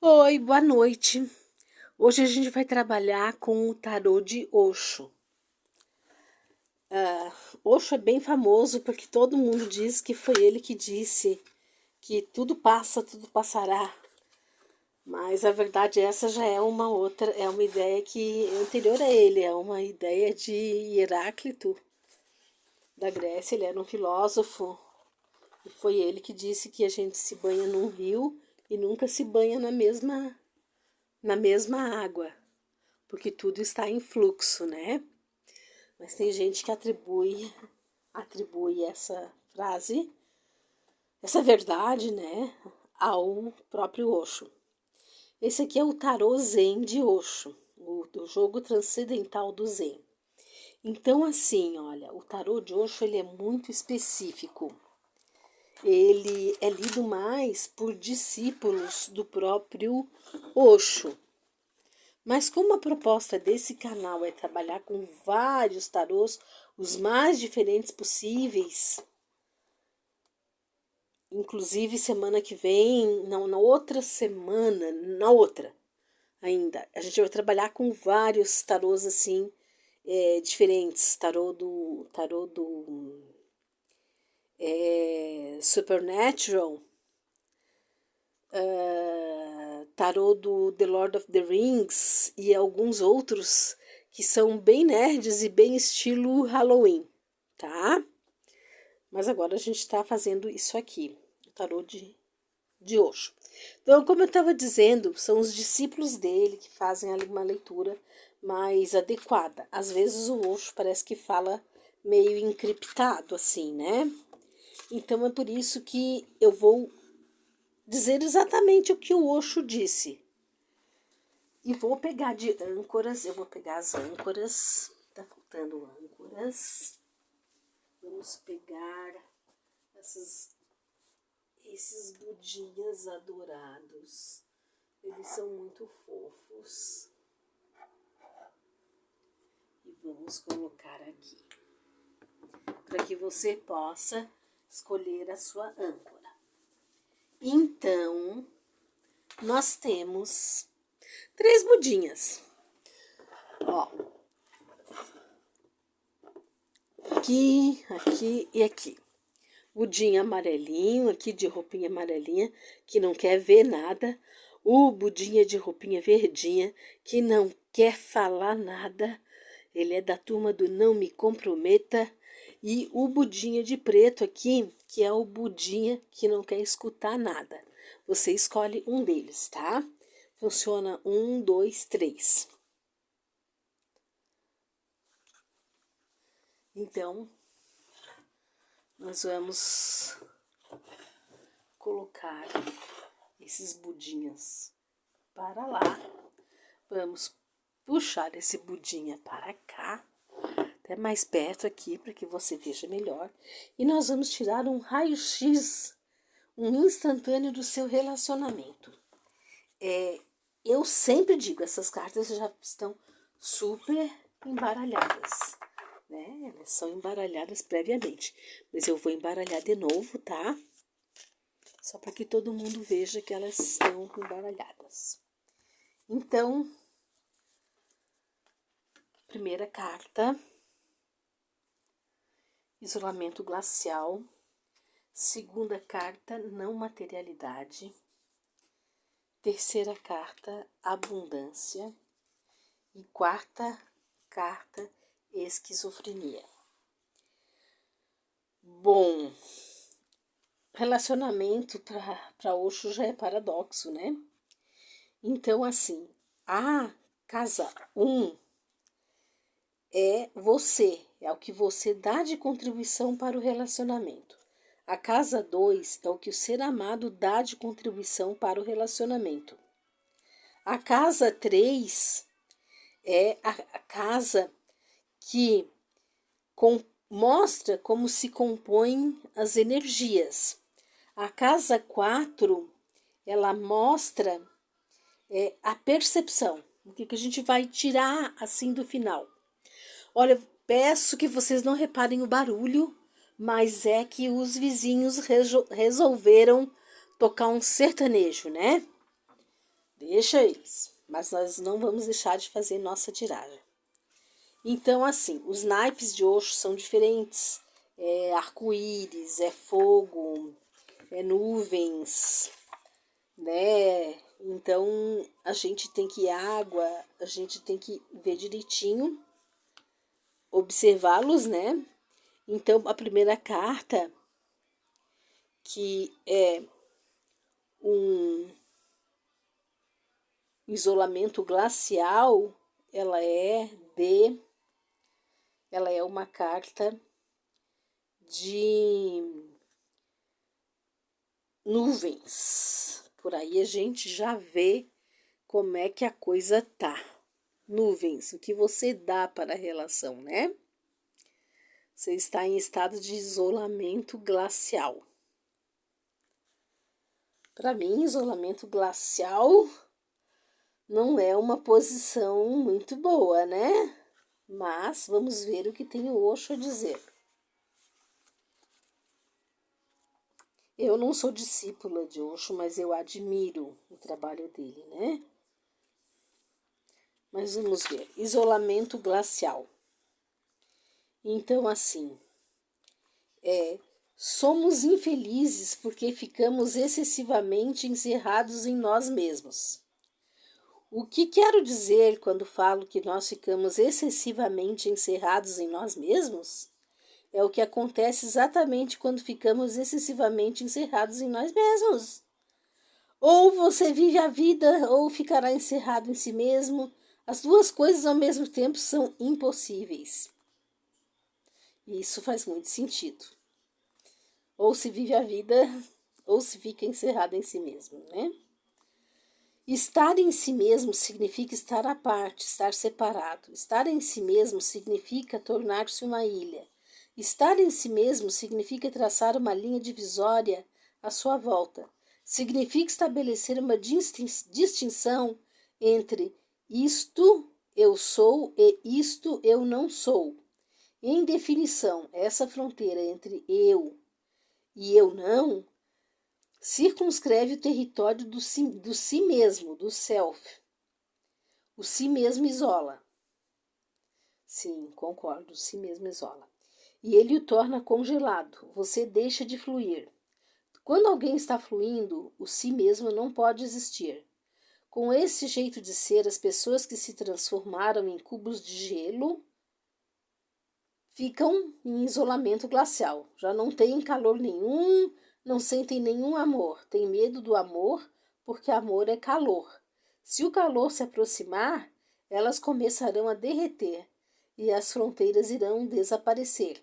Oi, boa noite. Hoje a gente vai trabalhar com o tarô de Osho. Osho é bem famoso porque todo mundo diz que foi ele que disse que tudo passa, tudo passará. Mas a verdade essa já é uma outra, é uma ideia que é anterior a ele, é uma ideia de Heráclito da Grécia. Ele era um filósofo e foi ele que disse que a gente se banha num rio e nunca se banha na mesma água, porque tudo está em fluxo, né? Mas tem gente que atribui essa frase, essa verdade, né, ao próprio Osho. Esse aqui é o tarô Zen de Osho, o jogo transcendental do Zen. Então, assim, olha, o tarô de Osho ele é muito específico. Ele é lido mais por discípulos do próprio Osho. Mas como a proposta desse canal é trabalhar com vários tarôs, os mais diferentes possíveis, inclusive semana que vem, não, na outra semana, na outra ainda, a gente vai trabalhar com vários tarôs assim, diferentes. Tarô do Supernatural, tarô do The Lord of the Rings e alguns outros que são bem nerds e bem estilo Halloween, tá? Mas agora a gente está fazendo isso aqui, o tarô de Osho. Então, como eu estava dizendo, são os discípulos dele que fazem uma leitura mais adequada. Às vezes o Osho parece que fala meio encriptado, assim, né? Então é por isso que eu vou dizer exatamente o que o Osho disse. E vou pegar de âncoras, eu vou pegar as âncoras, tá faltando âncoras. Vamos pegar esses budinhas adorados. Eles são muito fofos. E vamos colocar aqui, para que você possa escolher a sua âncora. Então, nós temos 3 budinhas. Ó, aqui, aqui e aqui. Budinha amarelinho, aqui de roupinha amarelinha, que não quer ver nada. O budinha de roupinha verdinha, que não quer falar nada. Ele é da turma do não me comprometa. E o budinha de preto aqui, que é o budinha que não quer escutar nada. Você escolhe um deles, tá? Funciona 1, 2, 3. Então, nós vamos colocar esses budinhas para lá. Vamos puxar esse budinha para cá, até mais perto aqui, para que você veja melhor. E nós vamos tirar um raio-x, um instantâneo do seu relacionamento. Eu sempre digo, essas cartas já estão super embaralhadas, né? Elas são embaralhadas previamente. Mas eu vou embaralhar de novo, tá? Só para que todo mundo veja que elas estão embaralhadas. Então, primeira carta, isolamento glacial. Segunda carta, não materialidade. Terceira carta, abundância. E quarta carta, esquizofrenia. Bom, relacionamento para Osho já é paradoxo, né? Então, assim, a casa 1 é você, é o que você dá de contribuição para o relacionamento. A casa 2 é o que o ser amado dá de contribuição para o relacionamento. A casa 3 é a casa que mostra como se compõem as energias. A casa 4, ela mostra a percepção, o que a gente vai tirar assim do final. Olha, peço que vocês não reparem o barulho, mas é que os vizinhos resolveram tocar um sertanejo, né? Deixa eles, mas nós não vamos deixar de fazer nossa tiragem. Então, assim, os naipes de Osho são diferentes. É arco-íris, é fogo, é nuvens, né? Então, a gente tem que água, a gente tem que ver direitinho, observá-los, né? Então, a primeira carta, que é um isolamento glacial, ela é uma carta de nuvens. Por aí a gente já vê como é que a coisa tá. Nuvens, o que você dá para a relação, né? Você está em estado de isolamento glacial. Para mim, isolamento glacial não é uma posição muito boa, né? Mas vamos ver o que tem o Osho a dizer. Eu não sou discípula de Osho, mas eu admiro o trabalho dele, né? Mas vamos ver. Isolamento glacial. Então, assim, somos infelizes porque ficamos excessivamente encerrados em nós mesmos. O que quero dizer quando falo que nós ficamos excessivamente encerrados em nós mesmos? É o que acontece exatamente quando ficamos excessivamente encerrados em nós mesmos. Ou você vive a vida, ou ficará encerrado em si mesmo. As duas coisas ao mesmo tempo são impossíveis. E isso faz muito sentido. Ou se vive a vida, ou se fica encerrado em si mesmo, né? Estar em si mesmo significa estar à parte, estar separado. Estar em si mesmo significa tornar-se uma ilha. Estar em si mesmo significa traçar uma linha divisória à sua volta. Significa estabelecer uma distinção entre isto eu sou e isto eu não sou. Em definição, essa fronteira entre eu e eu não circunscreve o território do si mesmo, do self. O si mesmo isola. Sim, concordo, o si mesmo isola. E ele o torna congelado, você deixa de fluir. Quando alguém está fluindo, o si mesmo não pode existir. Com esse jeito de ser, as pessoas que se transformaram em cubos de gelo ficam em isolamento glacial. Já não têm calor nenhum, não sentem nenhum amor. Têm medo do amor, porque amor é calor. Se o calor se aproximar, elas começarão a derreter e as fronteiras irão desaparecer.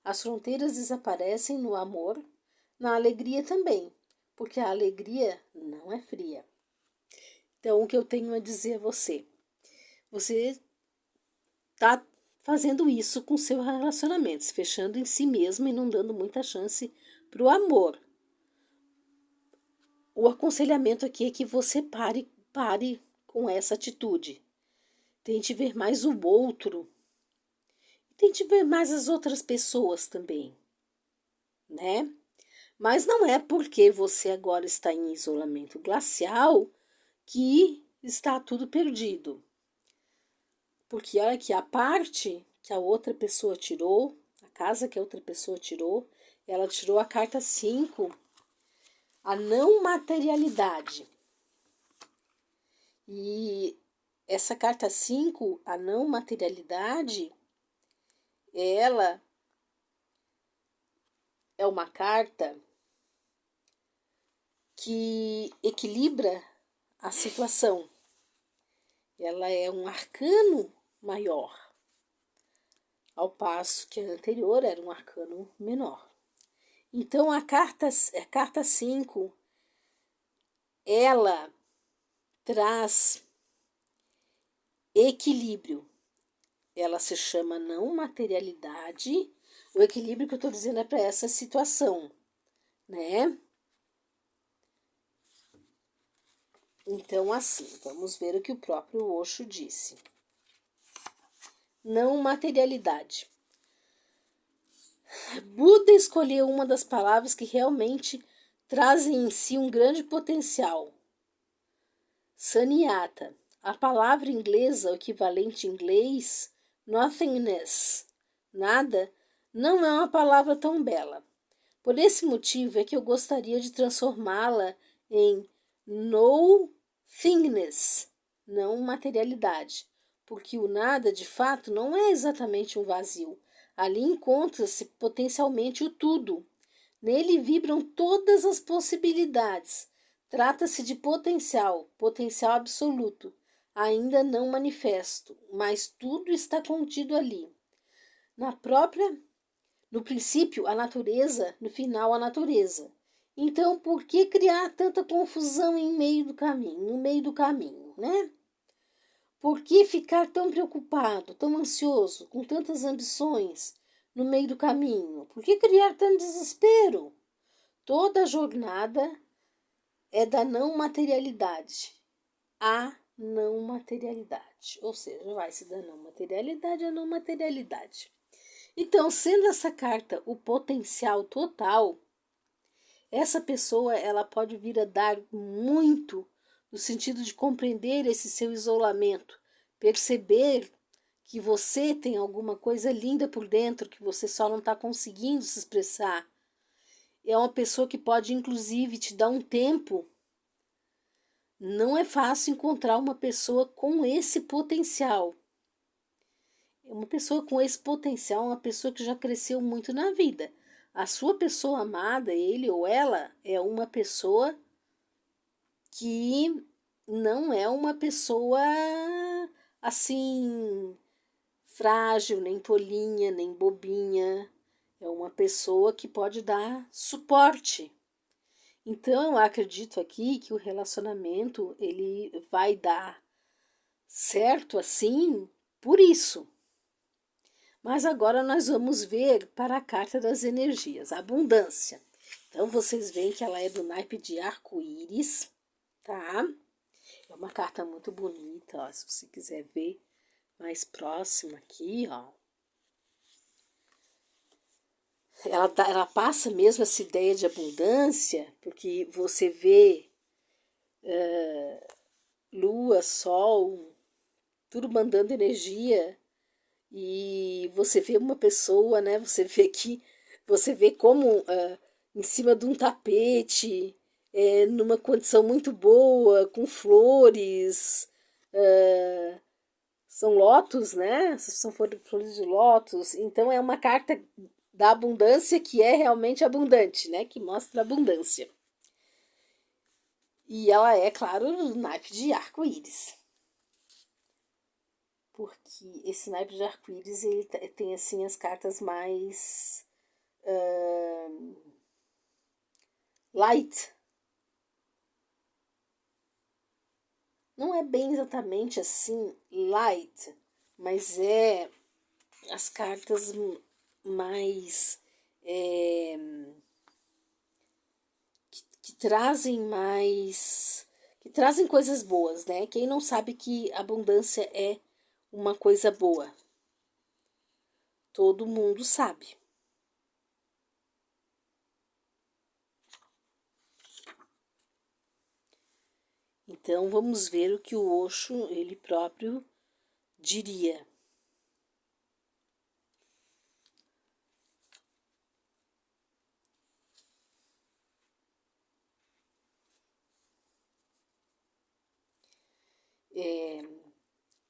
As fronteiras desaparecem no amor, na alegria também, porque a alegria não é fria. Então, o que eu tenho a dizer a você? Você está fazendo isso com seu relacionamento, se fechando em si mesmo e não dando muita chance para o amor. O aconselhamento aqui é que você pare com essa atitude. Tente ver mais o outro. Tente ver mais as outras pessoas também, né? Mas não é porque você agora está em isolamento glacial que está tudo perdido. Porque olha que a parte que a outra pessoa tirou, a casa que a outra pessoa tirou, ela tirou a carta 5, a não materialidade. E essa carta 5, a não materialidade, ela é uma carta que equilibra a situação. Ela é um arcano maior, ao passo que a anterior era um arcano menor. Então, a carta 5, ela traz equilíbrio. Ela se chama não materialidade. O equilíbrio que eu estou dizendo é para essa situação, né? Então, assim, vamos ver o que o próprio Osho disse. Não materialidade. Buda escolheu uma das palavras que realmente trazem em si um grande potencial. Sanyata. A palavra inglesa, o equivalente em inglês, nothingness, nada, não é uma palavra tão bela. Por esse motivo é que eu gostaria de transformá-la em nothingness, não materialidade, porque o nada, de fato, não é exatamente um vazio. Ali encontra-se potencialmente o tudo. Nele vibram todas as possibilidades. Trata-se de potencial, potencial absoluto, ainda não manifesto, mas tudo está contido ali. No princípio, a natureza, no final, a natureza. Então, por que criar tanta confusão no meio do caminho, né? Por que ficar tão preocupado, tão ansioso, com tantas ambições no meio do caminho? Por que criar tanto desespero? Toda a jornada é da não materialidade. A não materialidade. Ou seja, vai-se da não materialidade à não materialidade. Então, sendo essa carta o potencial total, essa pessoa ela pode vir a dar muito no sentido de compreender esse seu isolamento, perceber que você tem alguma coisa linda por dentro que você só não está conseguindo se expressar. É uma pessoa que pode, inclusive, te dar um tempo. Não é fácil encontrar uma pessoa com esse potencial. Uma pessoa com esse potencial, uma pessoa que já cresceu muito na vida. A sua pessoa amada, ele ou ela, é uma pessoa que não é uma pessoa assim frágil, nem tolinha, nem bobinha. É uma pessoa que pode dar suporte. Então, eu acredito aqui que o relacionamento ele vai dar certo assim por isso. Mas agora nós vamos ver para a carta das energias, a abundância. Então, vocês veem que ela é do naipe de arco-íris, tá? É uma carta muito bonita, ó, se você quiser ver mais próximo aqui, ó. Ela passa mesmo essa ideia de abundância, porque você vê lua, sol, tudo mandando energia, e você vê uma pessoa, né? Você vê como em cima de um tapete, numa condição muito boa, com flores, são lótus, né? São flores de lótus. Então é uma carta da abundância que é realmente abundante, né? Que mostra abundância. E ela é, claro, o naipe de arco-íris. Porque esse naipe de arco-íris ele tem assim as cartas mais light. Não é bem exatamente assim light, mas é as cartas mais que trazem mais, que trazem coisas boas, né? Quem não sabe que abundância é uma coisa boa? Todo mundo sabe. Então vamos ver o que o Osho ele próprio diria.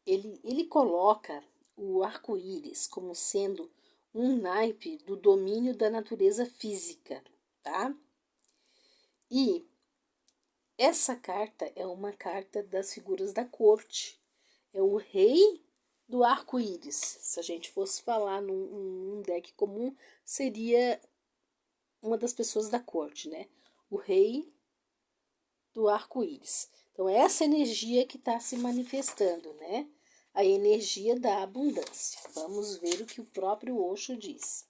Ele coloca o arco-íris como sendo um naipe do domínio da natureza física, tá? E essa carta é uma carta das figuras da corte. É o rei do arco-íris. Se a gente fosse falar num deck comum, seria uma das pessoas da corte, né? O rei do arco-íris. Então, é essa energia que está se manifestando, né? A energia da abundância. Vamos ver o que o próprio Osho diz.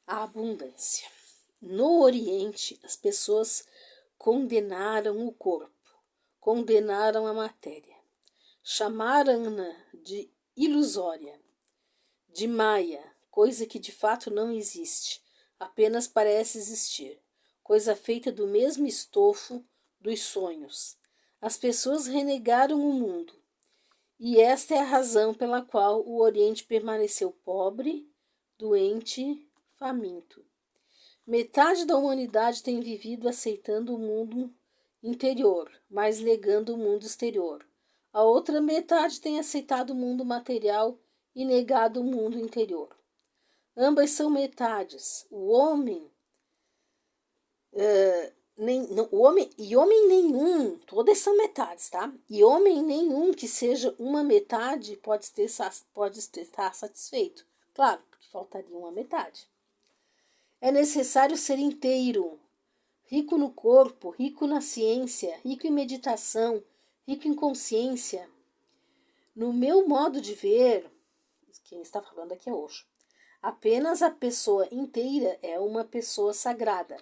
A abundância. No Oriente, as pessoas condenaram o corpo, condenaram a matéria, chamaram-na de ilusória, de Maya, coisa que de fato não existe, apenas parece existir, coisa feita do mesmo estofo dos sonhos. As pessoas renegaram o mundo, e esta é a razão pela qual o Oriente permaneceu pobre, doente, faminto. Metade da humanidade tem vivido aceitando o mundo interior, mas negando o mundo exterior. A outra metade tem aceitado o mundo material e negado o mundo interior. Ambas são metades. O homem nenhum, todas são metades, tá? E homem nenhum que seja uma metade pode estar satisfeito. Claro, porque faltaria uma metade. É necessário ser inteiro, rico no corpo, rico na ciência, rico em meditação, rico em consciência. No meu modo de ver, quem está falando aqui é Osho, apenas a pessoa inteira é uma pessoa sagrada.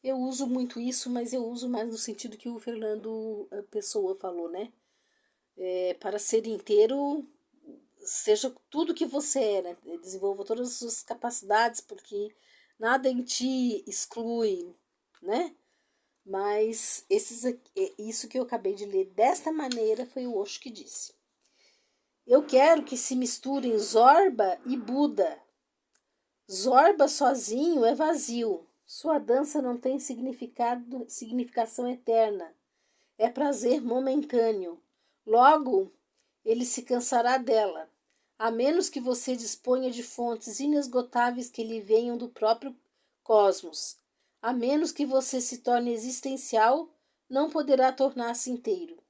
Eu uso muito isso, mas eu uso mais no sentido que o Fernando Pessoa falou, né? Para ser inteiro, seja tudo que você é, né? Desenvolva todas as suas capacidades, porque nada em ti exclui, né? Mas isso que eu acabei de ler desta maneira foi o Osho que disse. Eu quero que se misturem Zorba e Buda. Zorba sozinho é vazio. Sua dança não tem significação eterna. É prazer momentâneo. Logo, ele se cansará dela, a menos que você disponha de fontes inesgotáveis que lhe venham do próprio cosmos. A menos que você se torne existencial, não poderá tornar-se inteiro.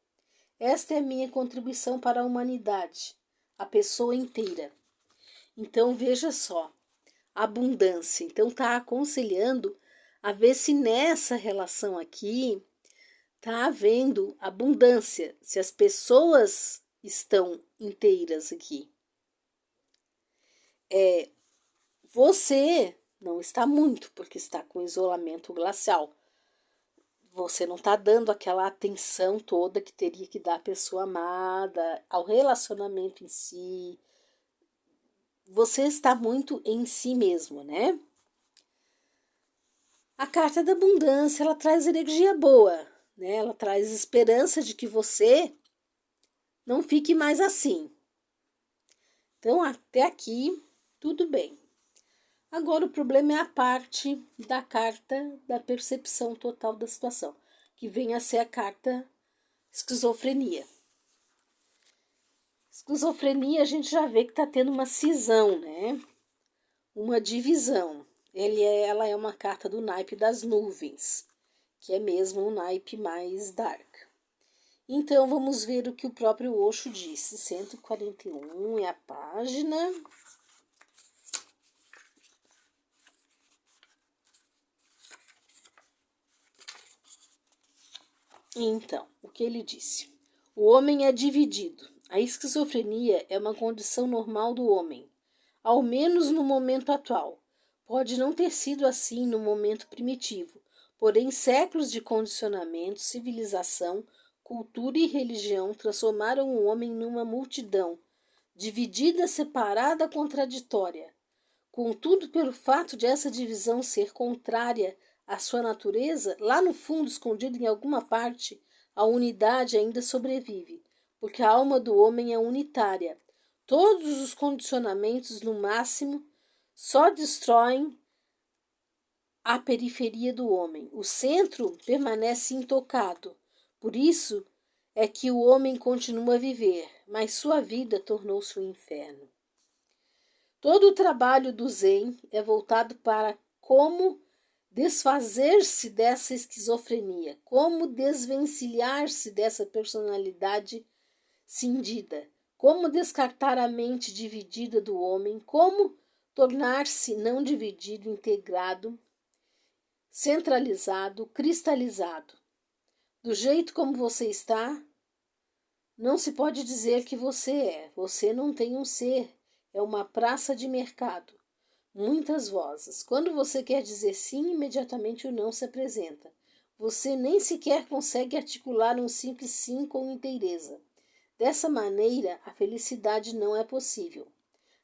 Esta é a minha contribuição para a humanidade, a pessoa inteira. Então, veja só, abundância. Então, está aconselhando a ver se nessa relação aqui está havendo abundância, se as pessoas estão inteiras aqui. Você não está muito, porque está com isolamento glacial. Você não está dando aquela atenção toda que teria que dar à pessoa amada, ao relacionamento em si. Você está muito em si mesmo, né? A carta da abundância, ela traz energia boa, né? Ela traz esperança de que você não fique mais assim. Então, até aqui, tudo bem. Agora, o problema é a parte da carta da percepção total da situação, que vem a ser a carta esquizofrenia. Esquizofrenia, a gente já vê que está tendo uma cisão, né? Uma divisão. Ela é uma carta do naipe das nuvens, que é mesmo um naipe mais dark. Então, vamos ver o que o próprio Osho disse. 141 é a página. Então, o que ele disse? O homem é dividido. A esquizofrenia é uma condição normal do homem, ao menos no momento atual. Pode não ter sido assim no momento primitivo, porém séculos de condicionamento, civilização, cultura e religião transformaram o homem numa multidão, dividida, separada, contraditória. Contudo, pelo fato de essa divisão ser contrária à sua natureza, lá no fundo, escondido em alguma parte, a unidade ainda sobrevive, porque a alma do homem é unitária. Todos os condicionamentos, no máximo, só destroem a periferia do homem. O centro permanece intocado. Por isso é que o homem continua a viver, mas sua vida tornou-se um inferno. Todo o trabalho do Zen é voltado para como desfazer-se dessa esquizofrenia, como desvencilhar-se dessa personalidade cindida, como descartar a mente dividida do homem, como tornar-se não dividido, integrado, centralizado, cristalizado. Do jeito como você está, não se pode dizer que você é. Você não tem um ser, é uma praça de mercado. Muitas vozes. Quando você quer dizer sim, imediatamente o não se apresenta. Você nem sequer consegue articular um simples sim com inteireza. Dessa maneira, a felicidade não é possível.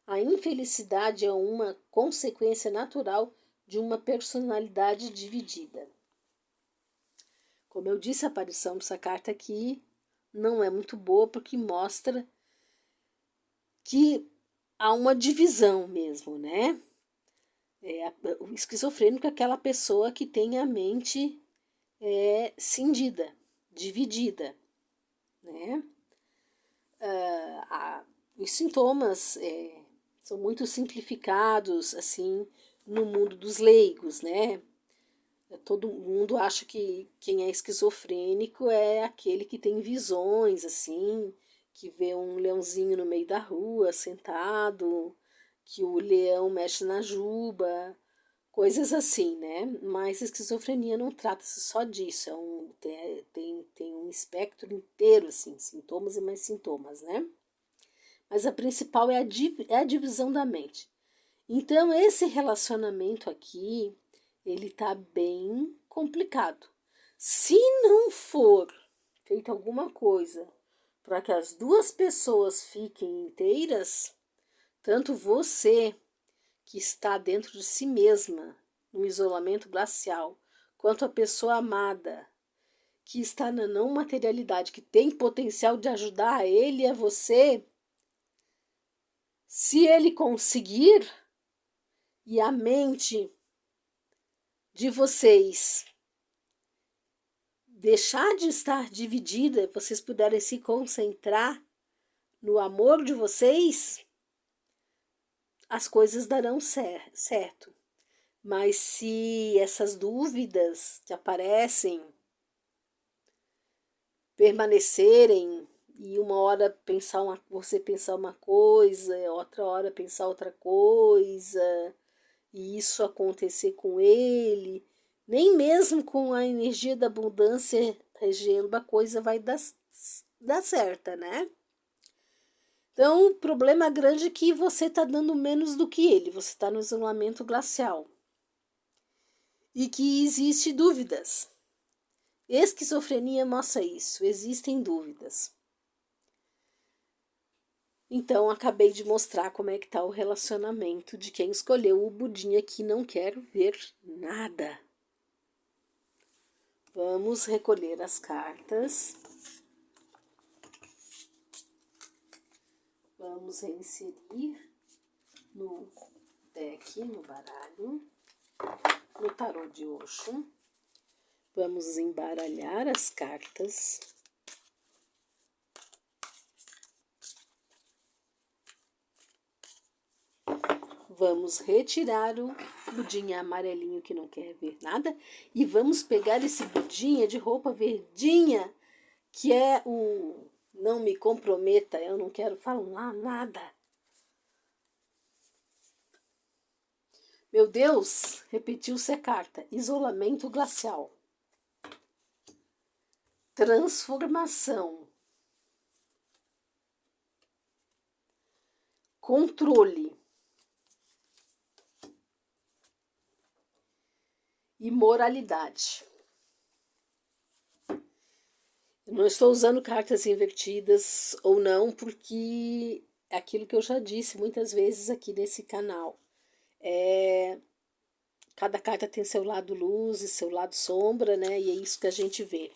A infelicidade é uma consequência natural de uma personalidade dividida. Como eu disse, a aparição dessa carta aqui não é muito boa, porque mostra que há uma divisão mesmo, né? O esquizofrênico é aquela pessoa que tem a mente cindida, dividida, né? Os sintomas são muito simplificados, assim, no mundo dos leigos, né? Todo mundo acha que quem é esquizofrênico é aquele que tem visões, assim, que vê um leãozinho no meio da rua, sentado, que o leão mexe na juba, coisas assim, né? Mas a esquizofrenia não trata-se só disso, tem um espectro inteiro, assim, sintomas e mais sintomas, né? Mas a principal é a divisão da mente. Então, esse relacionamento aqui, ele tá bem complicado. Se não for feita alguma coisa para que as duas pessoas fiquem inteiras, tanto você que está dentro de si mesma, no isolamento glacial, quanto a pessoa amada, que está na não materialidade, que tem potencial de ajudar a ele e a você, se ele conseguir, e a mente de vocês deixar de estar dividida, vocês puderem se concentrar no amor de vocês, as coisas darão certo. Mas se essas dúvidas que aparecem permanecerem e uma hora você pensar uma coisa, outra hora pensar outra coisa, e isso acontecer com ele, nem mesmo com a energia da abundância regendo a coisa vai dar certa, né? Então, o problema grande é que você está dando menos do que ele, você está no isolamento glacial. E que existe dúvidas. Esquizofrenia mostra isso, existem dúvidas. Então, acabei de mostrar como é que está o relacionamento de quem escolheu o Budinha que não quer ver nada. Vamos recolher as cartas. Vamos reinserir no deck, no baralho, no tarô de Osho. Vamos embaralhar as cartas. Vamos retirar o budinha amarelinho que não quer ver nada e vamos pegar esse budinha de roupa verdinha, que é o não me comprometa, eu não quero falar nada. Meu Deus, repetiu-se a carta. Isolamento glacial. Transformação. Controle. E moralidade. Eu não estou usando cartas invertidas ou não, porque é aquilo que eu já disse muitas vezes aqui nesse canal. Cada carta tem seu lado luz e seu lado sombra, né? E é isso que a gente vê.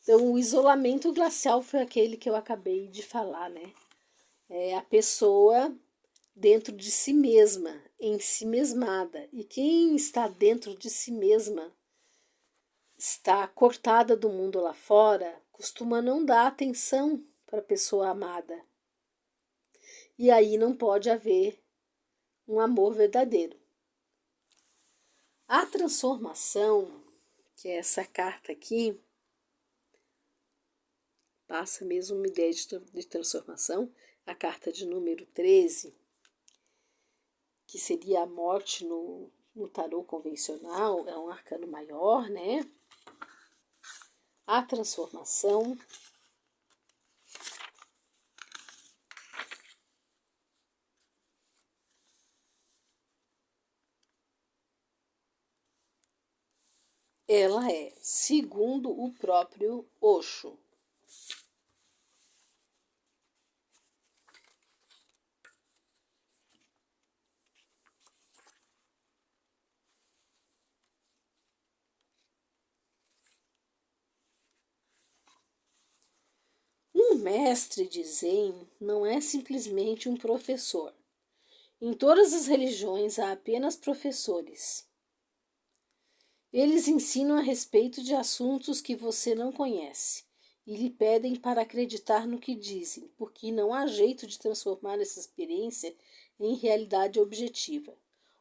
Então, o isolamento glacial foi aquele que eu acabei de falar, né? É a pessoa dentro de si mesma, ensimesmada. E quem está dentro de si mesma, está cortada do mundo lá fora, costuma não dar atenção para a pessoa amada. E aí não pode haver um amor verdadeiro. A transformação, que é essa carta aqui, passa mesmo uma ideia de transformação, a carta de número 13, que seria a morte no tarô convencional, é um arcano maior, né? A transformação ela é, segundo o próprio Osho, mestre de Zen não é simplesmente um professor. Em todas as religiões há apenas professores. Eles ensinam a respeito de assuntos que você não conhece e lhe pedem para acreditar no que dizem, porque não há jeito de transformar essa experiência em realidade objetiva.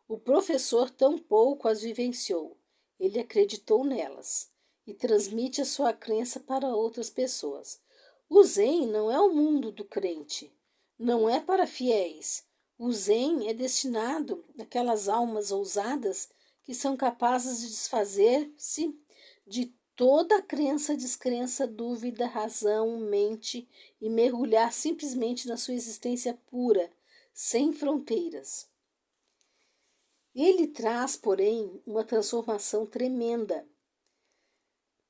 O professor tampouco as vivenciou, ele acreditou nelas e transmite a sua crença para outras pessoas. O Zen não é o mundo do crente, não é para fiéis. O Zen é destinado àquelas almas ousadas que são capazes de desfazer-se de toda crença, descrença, dúvida, razão, mente e mergulhar simplesmente na sua existência pura, sem fronteiras. Ele traz, porém, uma transformação tremenda.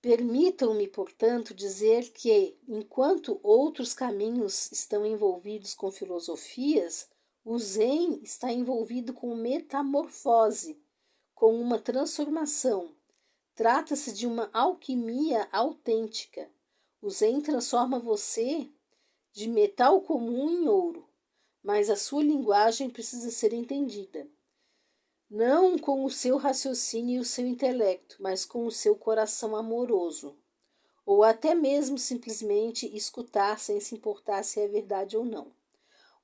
Permitam-me, portanto, dizer que, enquanto outros caminhos estão envolvidos com filosofias, o Zen está envolvido com metamorfose, com uma transformação. Trata-se de uma alquimia autêntica. O Zen transforma você de metal comum em ouro, mas a sua linguagem precisa ser entendida. Não com o seu raciocínio e o seu intelecto, mas com o seu coração amoroso. Ou até mesmo simplesmente escutar sem se importar se é verdade ou não.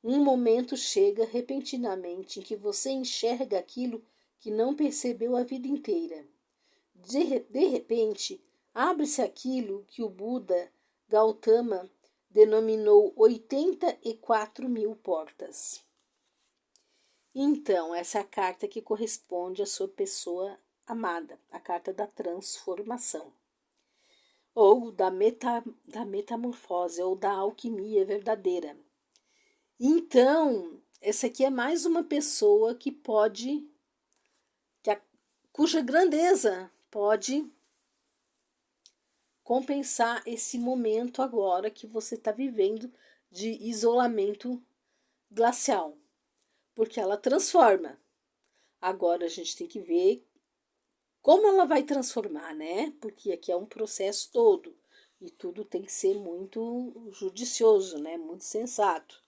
Um momento chega repentinamente em que você enxerga aquilo que não percebeu a vida inteira. De repente, abre-se aquilo que o Buda Gautama denominou 84.000 portas. Então, essa é a carta que corresponde à sua pessoa amada, a carta da transformação, ou da metamorfose, ou da alquimia verdadeira. Então, essa aqui é mais uma pessoa que pode, cuja grandeza pode compensar esse momento agora que você está vivendo de isolamento glacial, porque ela transforma. Agora a gente tem que ver como ela vai transformar, né? Porque aqui é um processo todo e tudo tem que ser muito judicioso, né? Muito sensato.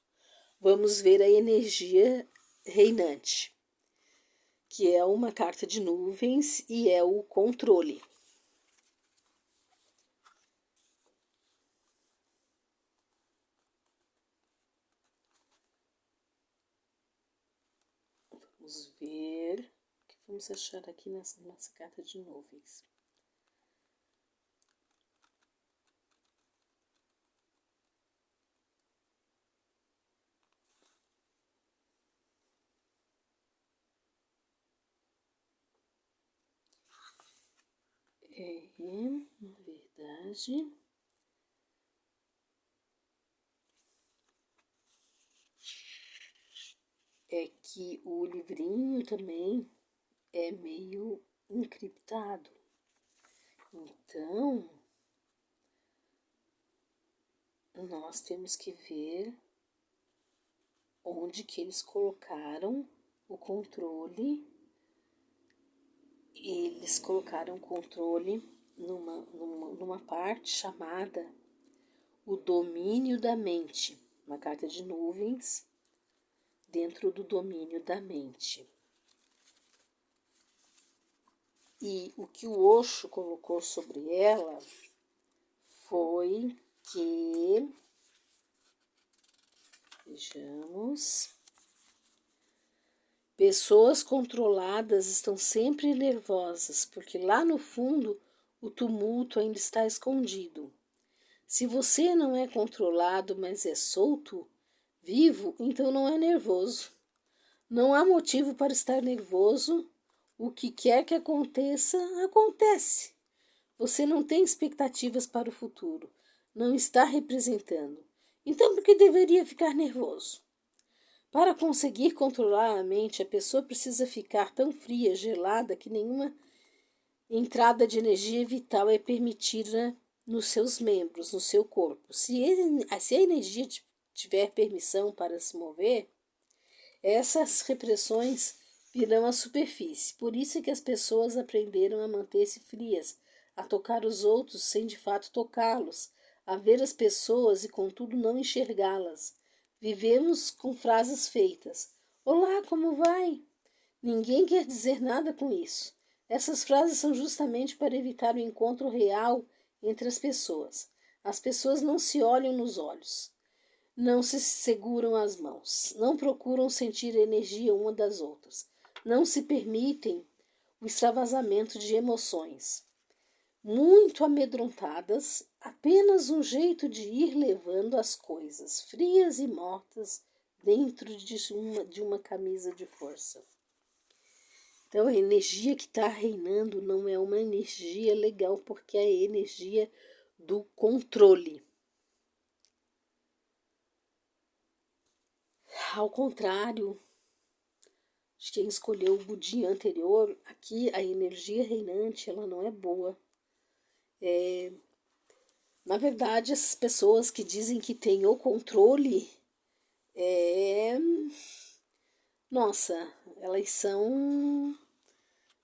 Vamos ver a energia reinante, que é uma carta de nuvens e é o controle. Vamos ver o que vamos achar aqui nessa carta de nuvens. Na verdade, é que o livrinho também é meio encriptado. Então, nós temos que ver onde que eles colocaram o controle. Eles colocaram o controle numa parte chamada o domínio da mente, uma carta de nuvens dentro do domínio da mente. E o que o Osho colocou sobre ela foi que, vejamos, pessoas controladas estão sempre nervosas, porque lá no fundo o tumulto ainda está escondido. Se você não é controlado, mas é solto, vivo, então não é nervoso. Não há motivo para estar nervoso. O que quer que aconteça, acontece. Você não tem expectativas para o futuro. Não está representando. Então, por que deveria ficar nervoso? Para conseguir controlar a mente, a pessoa precisa ficar tão fria, gelada, que nenhuma entrada de energia vital é permitida nos seus membros, no seu corpo. Se a energia tiver permissão para se mover, essas repressões virão à superfície. Por isso é que as pessoas aprenderam a manter-se frias, a tocar os outros sem de fato tocá-los, a ver as pessoas e contudo não enxergá-las. Vivemos com frases feitas. Olá, como vai? Ninguém quer dizer nada com isso. Essas frases são justamente para evitar o encontro real entre as pessoas. As pessoas não se olham nos olhos, não se seguram as mãos, não procuram sentir a energia uma das outras, não se permitem o extravasamento de emoções. Muito amedrontadas, apenas um jeito de ir levando as coisas frias e mortas dentro de uma camisa de força. Então, a energia que está reinando não é uma energia legal, porque é a energia do controle. Ao contrário de quem escolheu o budinha anterior, aqui a energia reinante ela não é boa. Na verdade, essas pessoas que dizem que têm o controle, nossa, elas são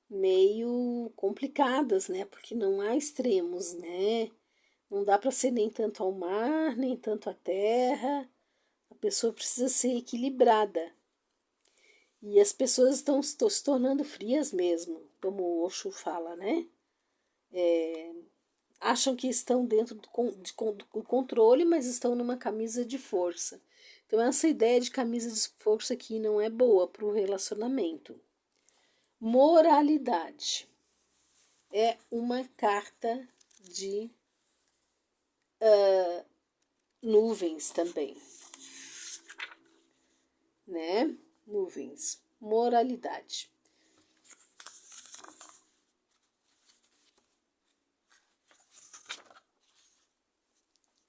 meio complicadas, né? Porque não há extremos, né? Não dá para ser nem tanto ao mar, nem tanto à terra. A pessoa precisa ser equilibrada. E as pessoas estão se tornando frias mesmo, como o Osho fala, né? Acham que estão dentro do controle, mas estão numa camisa de força. Então, essa ideia de camisa de força aqui não é boa para o relacionamento. Moralidade é uma carta de nuvens também, né? Nuvens, moralidade.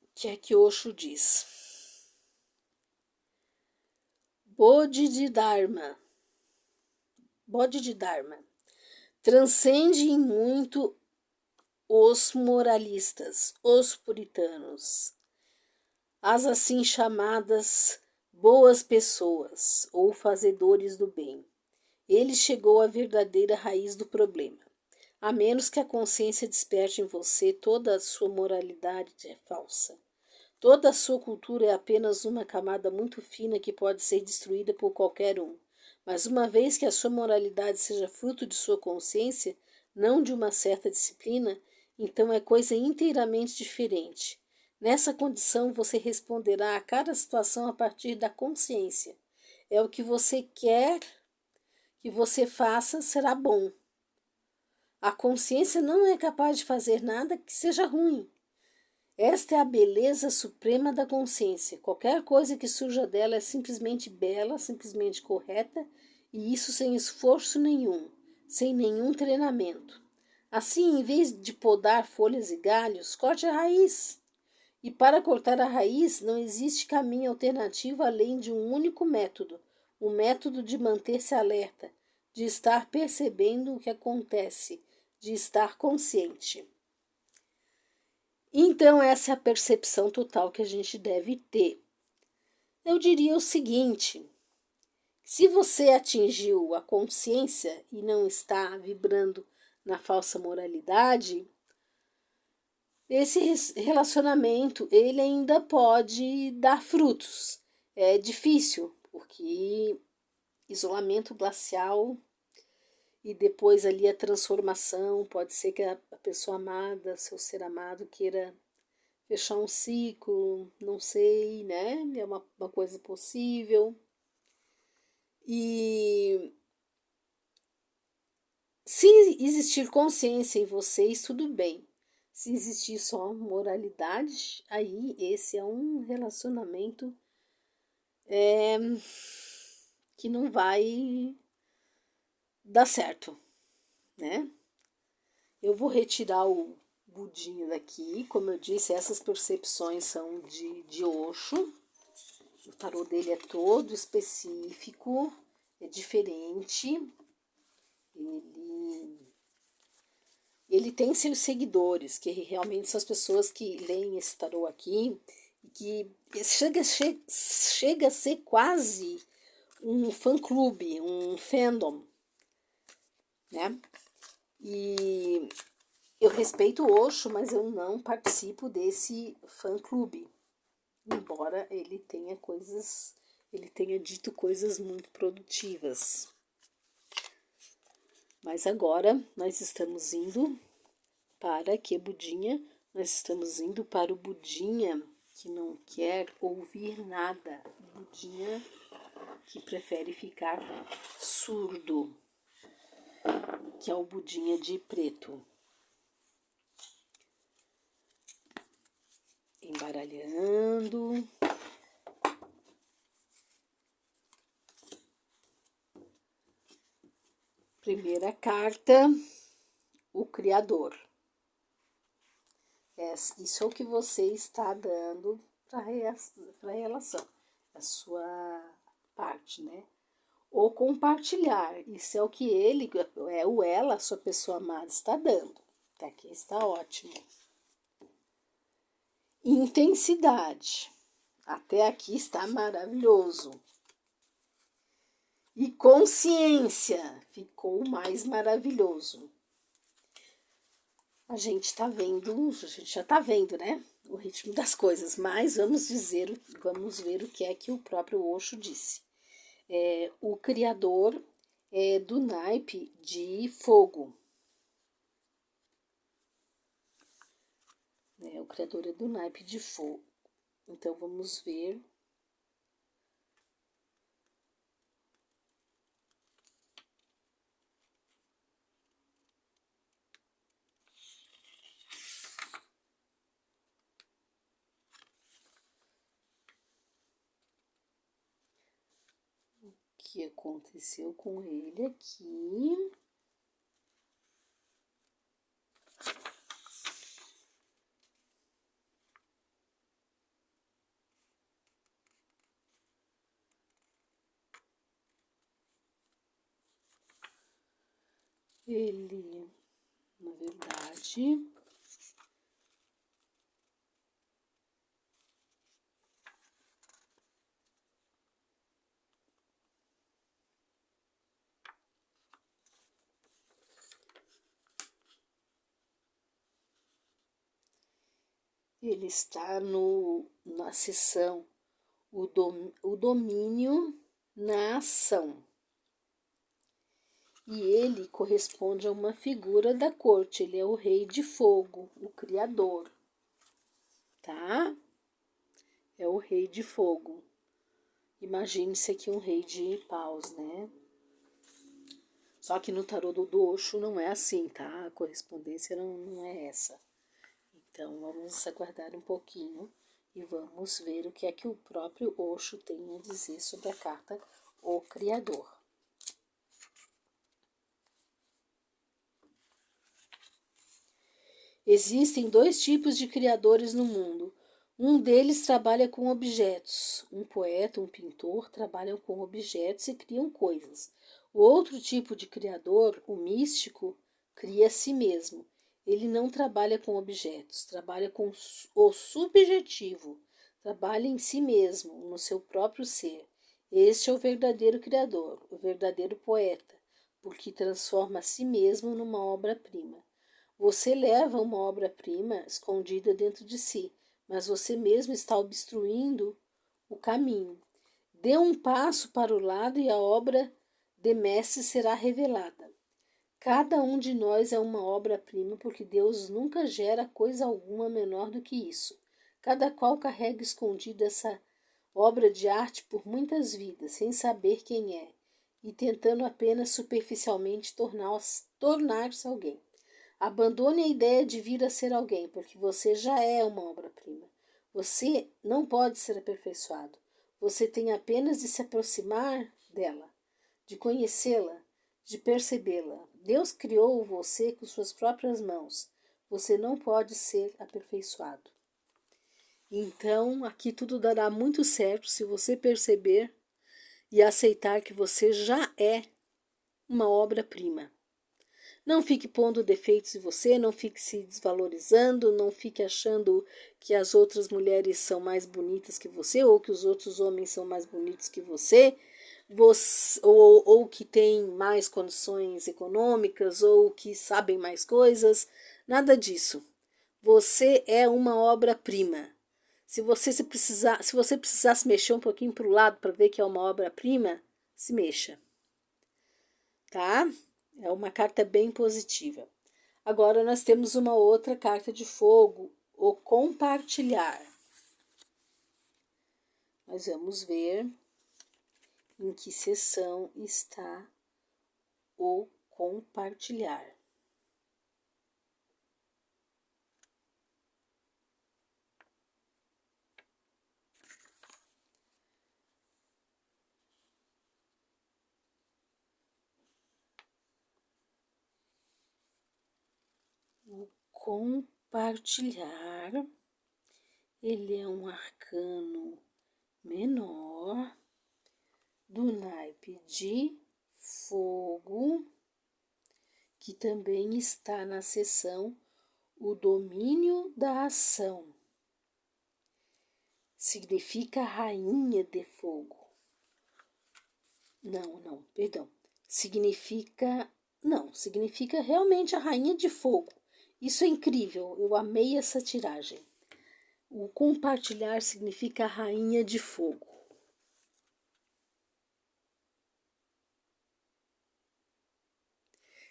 O que é que Osho diz? Bodhidharma transcende em muito os moralistas, os puritanos, as assim chamadas boas pessoas ou fazedores do bem. Ele chegou à verdadeira raiz do problema. A menos que a consciência desperte em você, toda a sua moralidade é falsa. Toda a sua cultura é apenas uma camada muito fina que pode ser destruída por qualquer um. Mas uma vez que a sua moralidade seja fruto de sua consciência, não de uma certa disciplina, então é coisa inteiramente diferente. Nessa condição, você responderá a cada situação a partir da consciência. É o que você quer que você faça, será bom. A consciência não é capaz de fazer nada que seja ruim. Esta é a beleza suprema da consciência. Qualquer coisa que surja dela é simplesmente bela, simplesmente correta, e isso sem esforço nenhum, sem nenhum treinamento. Assim, em vez de podar folhas e galhos, corte a raiz. E para cortar a raiz, não existe caminho alternativo além de um único método, o método de manter-se alerta, de estar percebendo o que acontece, de estar consciente. Então, essa é a percepção total que a gente deve ter. Eu diria o seguinte: se você atingiu a consciência e não está vibrando na falsa moralidade, esse relacionamento ele ainda pode dar frutos. É difícil, porque isolamento glacial e depois ali a transformação, pode ser que a pessoa amada, seu ser amado, queira fechar um ciclo, não sei, né? É uma coisa possível. E se existir consciência em vocês, tudo bem. Se existir só moralidade, aí esse é um relacionamento que não vai dar certo, né? Eu vou retirar o budinho daqui. Como eu disse, essas percepções são de Osho. O tarô dele é todo específico, é diferente. Ele tem seus seguidores, que realmente são as pessoas que leem esse tarô aqui, que chega a ser quase um fã-clube, um fandom, né? E Eu respeito o Osho, mas eu não participo desse fã-clube. Embora ele tenha dito coisas muito produtivas. Mas agora nós estamos indo para que Budinha? Nós estamos indo para o Budinha que não quer ouvir nada. Budinha que prefere ficar surdo, que é o Budinha de preto. Embaralhando. Primeira carta, o Criador. Isso é o que você está dando para a relação, a sua parte, né? Ou compartilhar, isso é o que ele, ela, sua pessoa amada, está dando. Até aqui está ótimo. Intensidade, até aqui está maravilhoso. E consciência, ficou mais maravilhoso. A gente já está vendo, né? O ritmo das coisas, mas vamos ver o que é que o próprio Osho disse. O Criador é do naipe de fogo. O Criador é do naipe de fogo. Então vamos ver. O que aconteceu com ele aqui? Ele, na verdade, ele está na seção o domínio na ação. E ele corresponde a uma figura da corte, ele é o rei de fogo, o criador, tá? É o rei de fogo. Imagine-se aqui um rei de paus, né? Só que no tarô do Osho não é assim, tá? A correspondência não é essa. Então, vamos aguardar um pouquinho e vamos ver o que é que o próprio Osho tem a dizer sobre a carta O Criador. Existem dois tipos de criadores no mundo. Um deles trabalha com objetos. Um poeta, um pintor, trabalham com objetos e criam coisas. O outro tipo de criador, o místico, cria a si mesmo. Ele não trabalha com objetos, trabalha com o subjetivo, trabalha em si mesmo, no seu próprio ser. Este é o verdadeiro criador, o verdadeiro poeta, porque transforma a si mesmo numa obra-prima. Você leva uma obra-prima escondida dentro de si, mas você mesmo está obstruindo o caminho. Dê um passo para o lado e a obra de mestre será revelada. Cada um de nós é uma obra-prima porque Deus nunca gera coisa alguma menor do que isso. Cada qual carrega escondida essa obra de arte por muitas vidas, sem saber quem é, e tentando apenas superficialmente tornar-se alguém. Abandone a ideia de vir a ser alguém, porque você já é uma obra-prima. Você não pode ser aperfeiçoado. Você tem apenas de se aproximar dela, de conhecê-la, de percebê-la. Deus criou você com suas próprias mãos. Você não pode ser aperfeiçoado. Então, aqui tudo dará muito certo se você perceber e aceitar que você já é uma obra-prima. Não fique pondo defeitos em você, não fique se desvalorizando, não fique achando que as outras mulheres são mais bonitas que você ou que os outros homens são mais bonitos que você ou que têm mais condições econômicas ou que sabem mais coisas. Nada disso. Você é uma obra-prima. Se você precisar se mexer um pouquinho para o lado para ver que é uma obra-prima, se mexa, tá? É uma carta bem positiva. Agora nós temos uma outra carta de fogo, o compartilhar. Nós vamos ver em que seção está o compartilhar. O compartilhar, ele é um arcano menor do naipe de fogo, que também está na seção o domínio da ação. Significa rainha de fogo. Não, perdão. Significa realmente a rainha de fogo. Isso é incrível, eu amei essa tiragem. O compartilhar significa a rainha de fogo.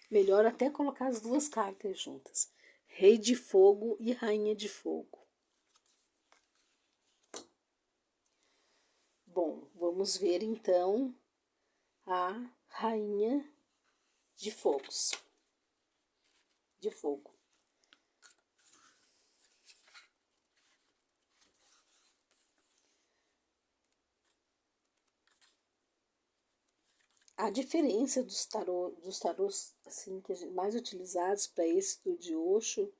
Melhor até colocar as duas cartas juntas. Rei de fogo e rainha de fogo. Bom, vamos ver então a rainha de fogos. De fogo. A diferença dos tarôs assim, mais utilizados para esse do de Osho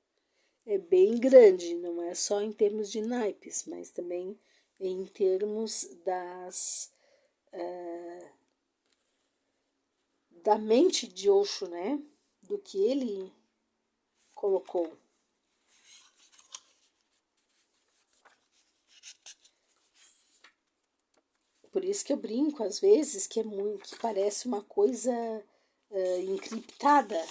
é bem grande, não é só em termos de naipes, mas também em termos da mente de Osho, né? Do que ele colocou. Por isso que eu brinco às vezes que que parece uma coisa encriptada.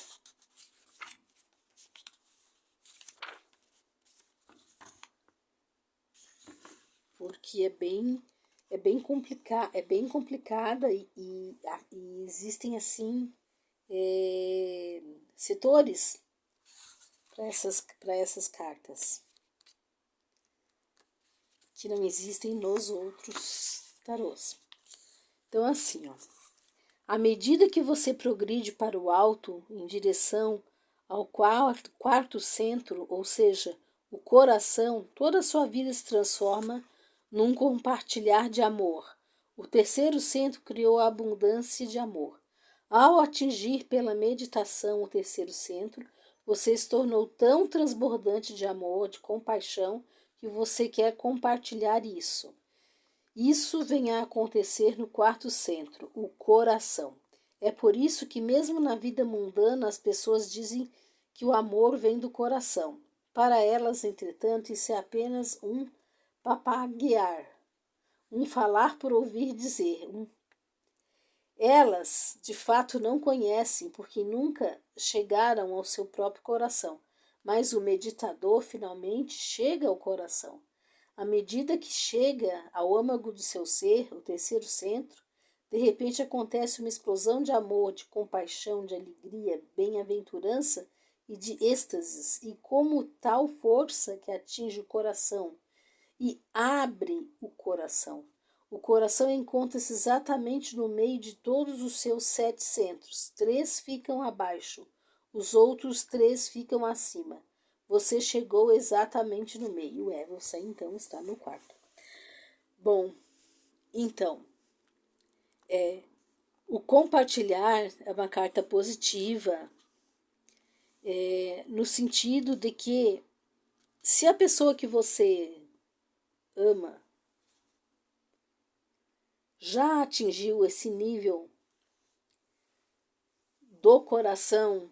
Porque é bem complicada e existem assim setores para essas cartas que não existem nos outros tarôs. Então assim, ó, à medida que você progride para o alto em direção ao quarto centro, ou seja, o coração, toda a sua vida se transforma num compartilhar de amor. O terceiro centro criou a abundância de amor. Ao atingir pela meditação o terceiro centro, você se tornou tão transbordante de amor, de compaixão, que você quer compartilhar isso. Isso vem a acontecer no quarto centro, o coração. É por isso que, mesmo na vida mundana, as pessoas dizem que o amor vem do coração. Para elas, entretanto, isso é apenas um papaguear, um falar por ouvir dizer. Elas, de fato, não conhecem, porque nunca chegaram ao seu próprio coração. Mas o meditador finalmente chega ao coração. À medida que chega ao âmago do seu ser, o terceiro centro, de repente acontece uma explosão de amor, de compaixão, de alegria, bem-aventurança e de êxtases, e como tal força que atinge o coração e abre o coração. O coração encontra-se exatamente no meio de todos os seus 7 centros. 3 ficam abaixo, os outros 3 ficam acima. Você chegou exatamente no meio. Você então está no quarto. Bom, então, o compartilhar é uma carta positiva, no sentido de que se a pessoa que você ama já atingiu esse nível do coração,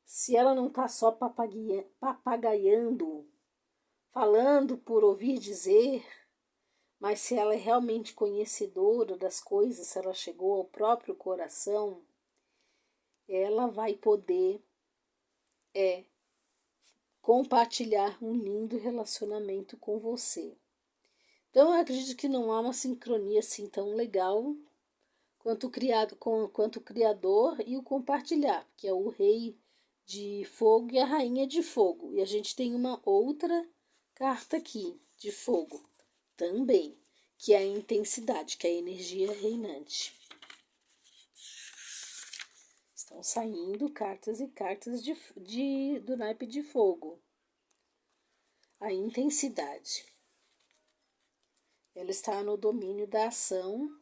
se ela não está só papagaiando, falando por ouvir dizer, mas se ela é realmente conhecedora das coisas, se ela chegou ao próprio coração, ela vai poder compartilhar um lindo relacionamento com você. Então eu acredito que não há uma sincronia assim tão legal quanto o criador e o compartilhar, que é o rei de fogo e a rainha de fogo. E a gente tem uma outra carta aqui de fogo também, que é a intensidade, que é a energia reinante. Estão saindo cartas e cartas do naipe de fogo. A intensidade. Ela está no domínio da ação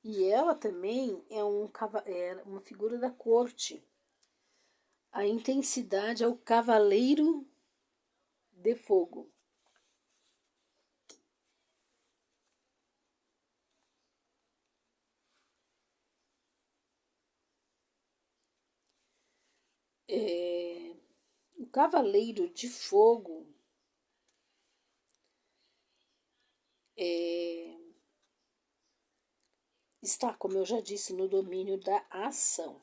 e ela também é uma figura da corte. A intensidade é o cavaleiro de fogo. O cavaleiro de fogo está, como eu já disse, no domínio da ação.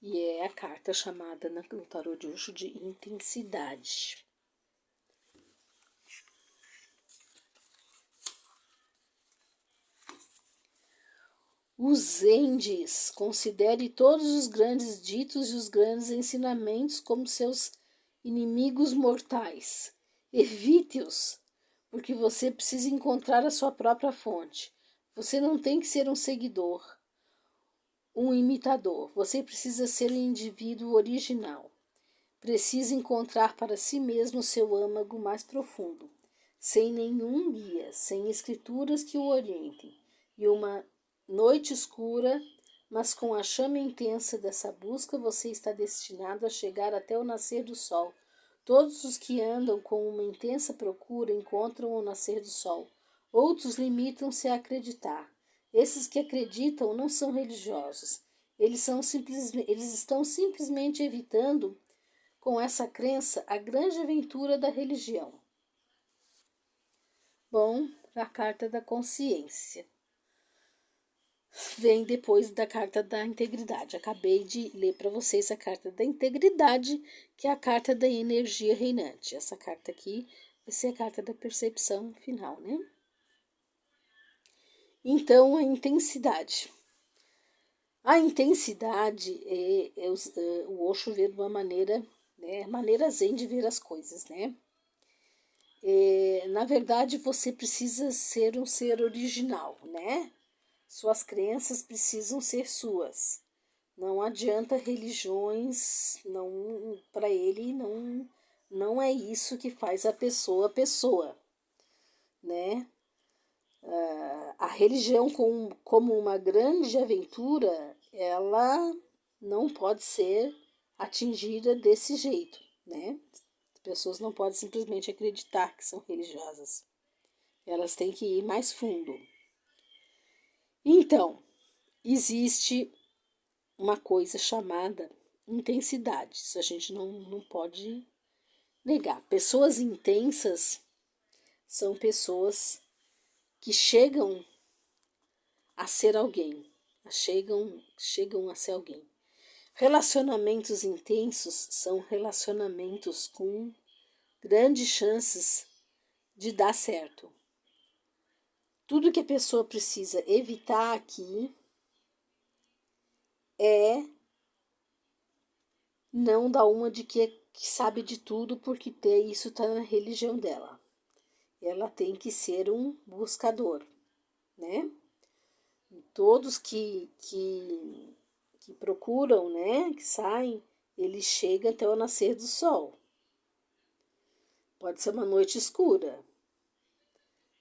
E é a carta chamada no tarô de Osho de intensidade. Os Zen diz: considere todos os grandes ditos e os grandes ensinamentos como seus inimigos mortais. Evite-os, porque você precisa encontrar a sua própria fonte. Você não tem que ser um seguidor, um imitador. Você precisa ser um indivíduo original. Precisa encontrar para si mesmo o seu âmago mais profundo, sem nenhum guia, sem escrituras que o orientem, e uma noite escura, mas com a chama intensa dessa busca você está destinado a chegar até o nascer do sol. Todos os que andam com uma intensa procura encontram o nascer do sol. Outros limitam-se a acreditar. Esses que acreditam não são religiosos. Eles estão simplesmente evitando, com essa crença, a grande aventura da religião. Bom, a carta da consciência vem depois da carta da integridade. Acabei de ler para vocês a carta da integridade, que é a carta da energia reinante. Essa carta aqui vai ser a carta da percepção final, né? Então, a intensidade. A intensidade o Osho vê de uma maneira, né, maneira zen de ver as coisas, né? Na verdade, você precisa ser um ser original, né? Suas crenças precisam ser suas. Não adianta religiões, não, para ele não é isso que faz a pessoa, né? A religião como uma grande aventura, ela não pode ser atingida desse jeito, né? As pessoas não podem simplesmente acreditar que são religiosas. Elas têm que ir mais fundo. Então, existe uma coisa chamada intensidade. Isso a gente não pode negar. Pessoas intensas são pessoas que chegam a ser alguém, chegam a ser alguém. Relacionamentos intensos são relacionamentos com grandes chances de dar certo. Tudo que a pessoa precisa evitar aqui é não dar uma de que sabe de tudo, porque isso está na religião dela. Ela tem que ser um buscador, né? Todos que procuram, né, que saem, eles chegam até o nascer do sol. Pode ser uma noite escura,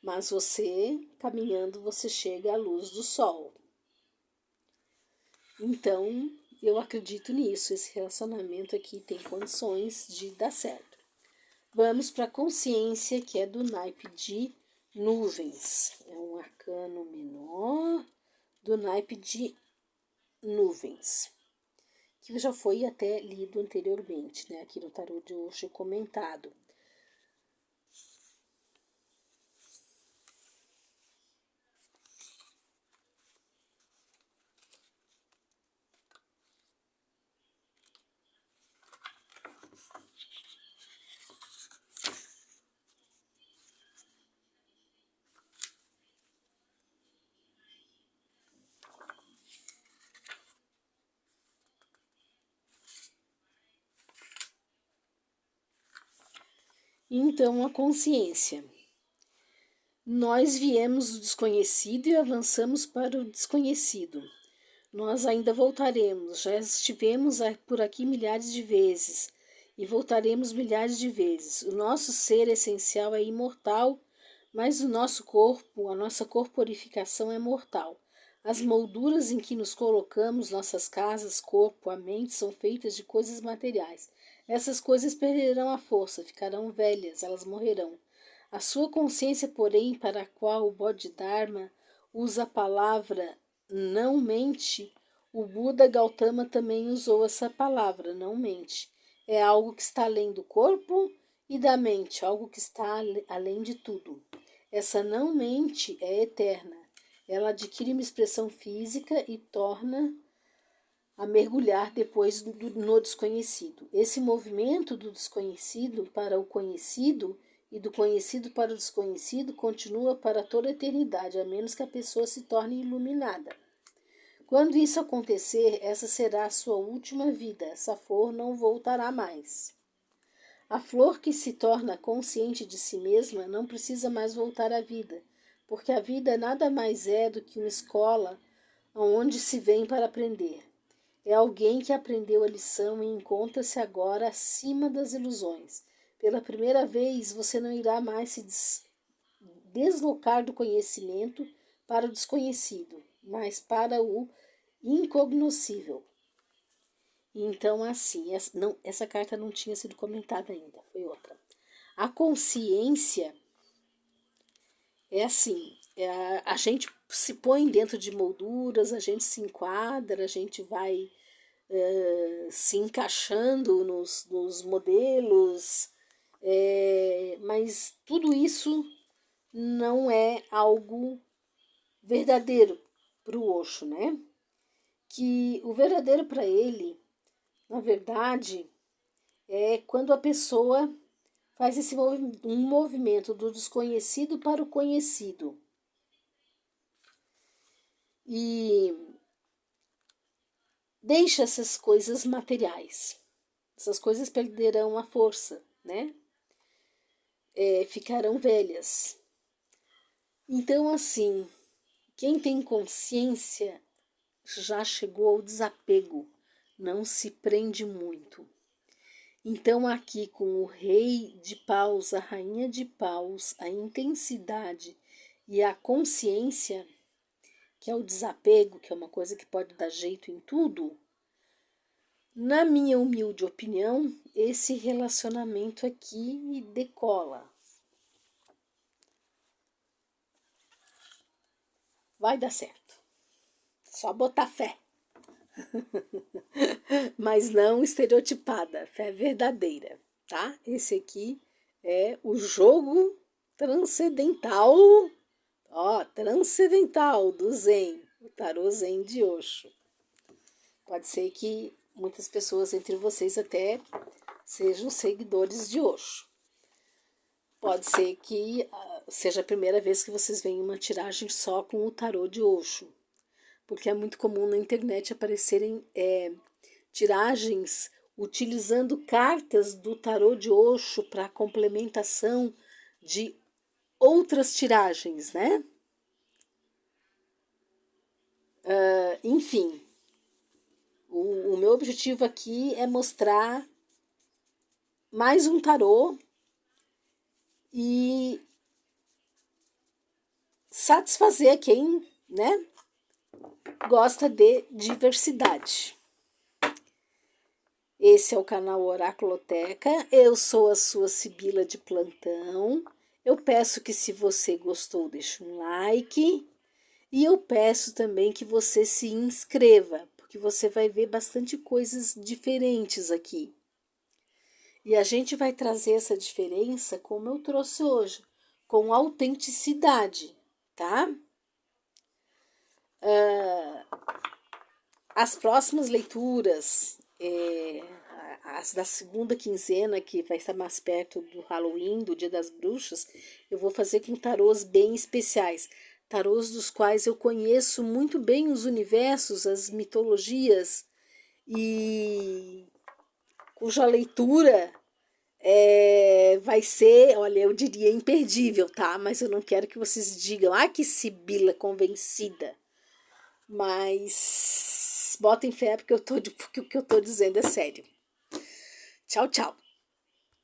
mas você, caminhando, você chega à luz do sol. Então, eu acredito nisso, esse relacionamento aqui tem condições de dar certo. Vamos para a consciência, que é do naipe de nuvens. É um arcano menor do naipe de nuvens, que já foi até lido anteriormente, né, aqui no tarô de Osho comentado. Então, a consciência. Nós viemos do desconhecido e avançamos para o desconhecido. Nós ainda voltaremos, já estivemos por aqui milhares de vezes e voltaremos milhares de vezes. O nosso ser essencial é imortal, mas o nosso corpo, a nossa corporificação é mortal. As molduras em que nos colocamos, nossas casas, corpo, a mente, são feitas de coisas materiais. Essas coisas perderão a força, ficarão velhas, elas morrerão. A sua consciência, porém, para a qual o Bodhidharma usa a palavra não mente, o Buda Gautama também usou essa palavra, não mente. É algo que está além do corpo e da mente, algo que está além de tudo. Essa não mente é eterna. Ela adquire uma expressão física e torna a mergulhar depois no desconhecido. Esse movimento do desconhecido para o conhecido e do conhecido para o desconhecido continua para toda a eternidade, a menos que a pessoa se torne iluminada. Quando isso acontecer, essa será a sua última vida. Essa flor não voltará mais. A flor que se torna consciente de si mesma não precisa mais voltar à vida, porque a vida nada mais é do que uma escola onde se vem para aprender. É alguém que aprendeu a lição e encontra-se agora acima das ilusões. Pela primeira vez, você não irá mais se deslocar do conhecimento para o desconhecido, mas para o incognoscível. Então, assim, essa carta não tinha sido comentada ainda, foi outra. A consciência é assim, a gente se põe dentro de molduras, a gente se enquadra, a gente vai se encaixando nos modelos, mas tudo isso não é algo verdadeiro para o Osho, né? Que o verdadeiro para ele, na verdade, é quando a pessoa faz um movimento do desconhecido para o conhecido. E deixa essas coisas materiais. Essas coisas perderão a força, né? Ficarão velhas. Então, assim, quem tem consciência já chegou ao desapego, não se prende muito. Então, aqui com o rei de paus, a rainha de paus, a intensidade e a consciência, que é o desapego, que é uma coisa que pode dar jeito em tudo, na minha humilde opinião, esse relacionamento aqui decola. Vai dar certo. Só botar fé. Mas não estereotipada, fé verdadeira, tá? Esse aqui é o jogo transcendental, transcendental do Zen, o tarô Zen de Osho. Pode ser que muitas pessoas entre vocês até sejam seguidores de Osho. Pode ser que seja a primeira vez que vocês veem uma tiragem só com o tarô de Osho, porque é muito comum na internet aparecerem tiragens utilizando cartas do tarô de Osho para complementação de outras tiragens, né? Enfim, o meu objetivo aqui é mostrar mais um tarô e satisfazer quem, né, gosta de diversidade. Esse é o canal Oraculoteca, eu sou a sua Sibila de plantão. Eu peço que, se você gostou, deixe um like. E eu peço também que você se inscreva, porque você vai ver bastante coisas diferentes aqui. E a gente vai trazer essa diferença, como eu trouxe hoje, com autenticidade, tá? As próximas leituras, as da segunda quinzena, que vai estar mais perto do Halloween, do Dia das Bruxas, eu vou fazer com tarôs bem especiais. Tarôs dos quais eu conheço muito bem os universos, as mitologias, e cuja leitura vai ser, olha, eu diria imperdível, tá? Mas eu não quero que vocês digam, que Sibila convencida. Mas botem fé porque porque o que eu tô dizendo é sério. Tchau, tchau.